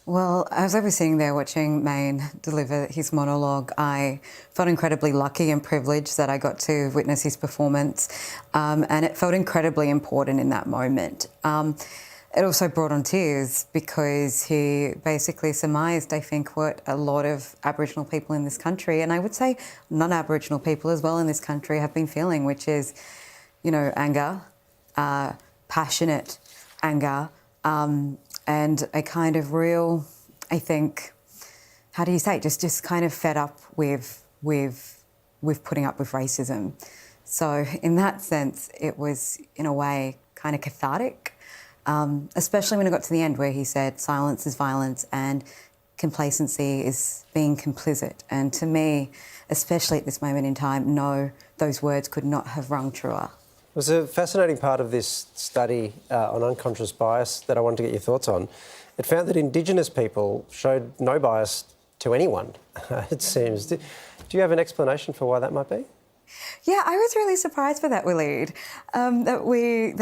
Well, as I was sitting there watching Maine deliver his monologue, I felt incredibly lucky and privileged that I got to witness his performance, and it felt incredibly important in that moment. It also brought on tears because he basically surmised, I think, what a lot of Aboriginal people in this country, and I would say non-Aboriginal people as well in this country, have been feeling, which is, anger, passionate anger, and a kind of real, I think, how do you say it? Just kind of fed up with putting up with racism. So in that sense, it was in a way kind of cathartic, especially when it got to the end where he said silence is violence and complacency is being complicit. And to me, especially at this moment in time, no, those words could not have rung truer. It was a fascinating part of this study on unconscious bias that I wanted to get your thoughts on. It found that Indigenous people showed no bias to anyone, it seems. Do you have an explanation for why that might be? Yeah, I was really surprised by that, Waleed, that we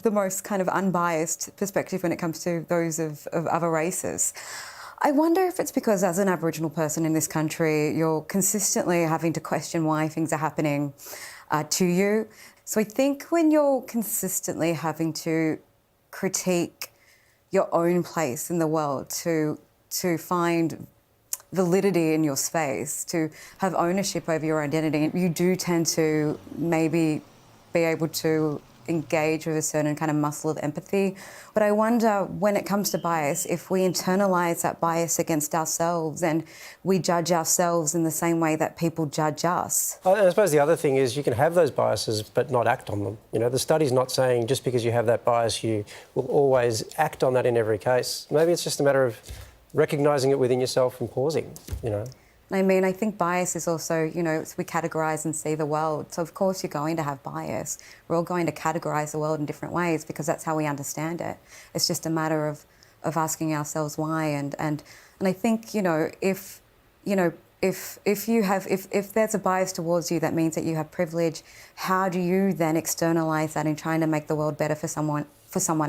the most kind of unbiased perspective when it comes to those of other races. I wonder if it's because as an Aboriginal person in this country, you're consistently having to question why things are happening to you. So I think when you're consistently having to critique your own place in the world, to find validity in your space, to have ownership over your identity, you do tend to maybe be able to engage with a certain kind of muscle of empathy. But I wonder, when it comes to bias, if we internalise that bias against ourselves and we judge ourselves in the same way that people judge us. And I suppose the other thing is you can have those biases but not act on them. The study's not saying just because you have that bias you will always act on that in every case. Maybe it's just a matter of recognising it within yourself and pausing. I mean, I think bias is also, we categorise and see the world. So, of course, you're going to have bias. We're all going to categorise the world in different ways because that's how we understand it. It's just a matter of asking ourselves why. And I think, if there's a bias towards you, that means that you have privilege. How do you then externalise that in trying to make the world better for someone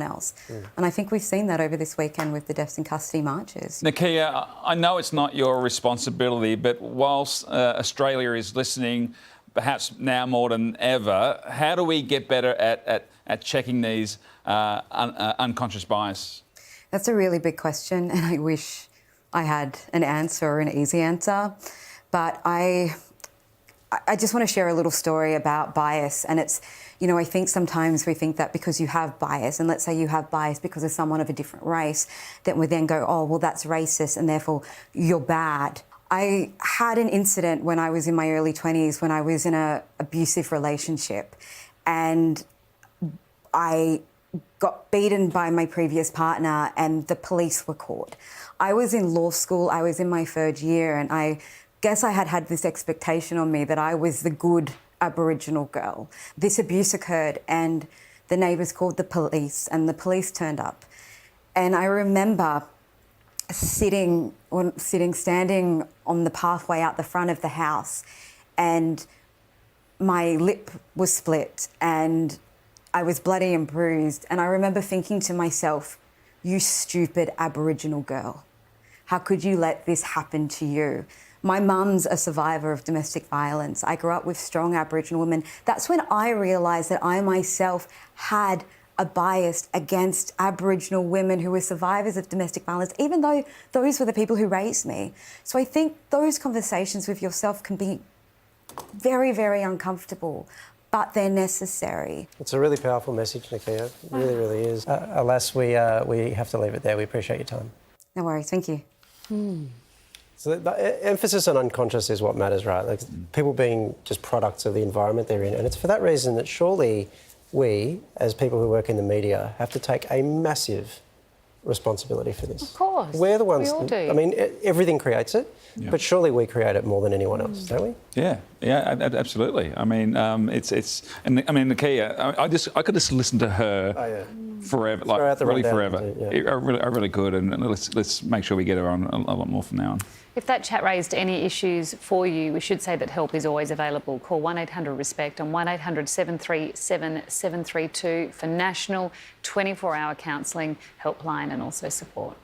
else? And I think we've seen that over this weekend with the Deaths in Custody marches. Nakkiah, I know it's not your responsibility, but whilst Australia is listening, perhaps now more than ever, how do we get better at checking these unconscious bias? That's a really big question, and I wish I had an answer or an easy answer. But I just want to share a little story about bias, and it's, I think sometimes we think that because you have bias, and let's say you have bias because of someone of a different race, that we then go, oh, well, that's racist and therefore you're bad. I had an incident when I was in my early 20s when I was in an abusive relationship, and I got beaten by my previous partner and the police were called. I was in law school, I was in my third year, and I guess I had this expectation on me that I was the good Aboriginal girl. This abuse occurred and the neighbours called the police and the police turned up. And I remember standing on the pathway out the front of the house, and my lip was split and I was bloody and bruised. And I remember thinking to myself, you stupid Aboriginal girl, how could you let this happen to you? My mum's a survivor of domestic violence. I grew up with strong Aboriginal women. That's when I realised that I myself had a bias against Aboriginal women who were survivors of domestic violence, even though those were the people who raised me. So I think those conversations with yourself can be very, very uncomfortable, but they're necessary. It's a really powerful message, Nakkiah. It really, really is. Alas, we have to leave it there. We appreciate your time. No worries, thank you. So the emphasis on unconscious is what matters, right? Like people being just products of the environment they're in. And it's for that reason that surely we, as people who work in the media, have to take a massive responsibility for this. Of course. We're the ones... We all do. I mean, everything creates it, but surely we create it more than anyone else, don't we? Yeah, absolutely. I mean, Nakkiah, I could just listen to her forever, like really forever. I really could, and let's make sure we get her on a lot more from now on. If that chat raised any issues for you, we should say that help is always available. Call 1-800-RESPECT on 1-800-737-732 for national 24-hour counselling, helpline and also support.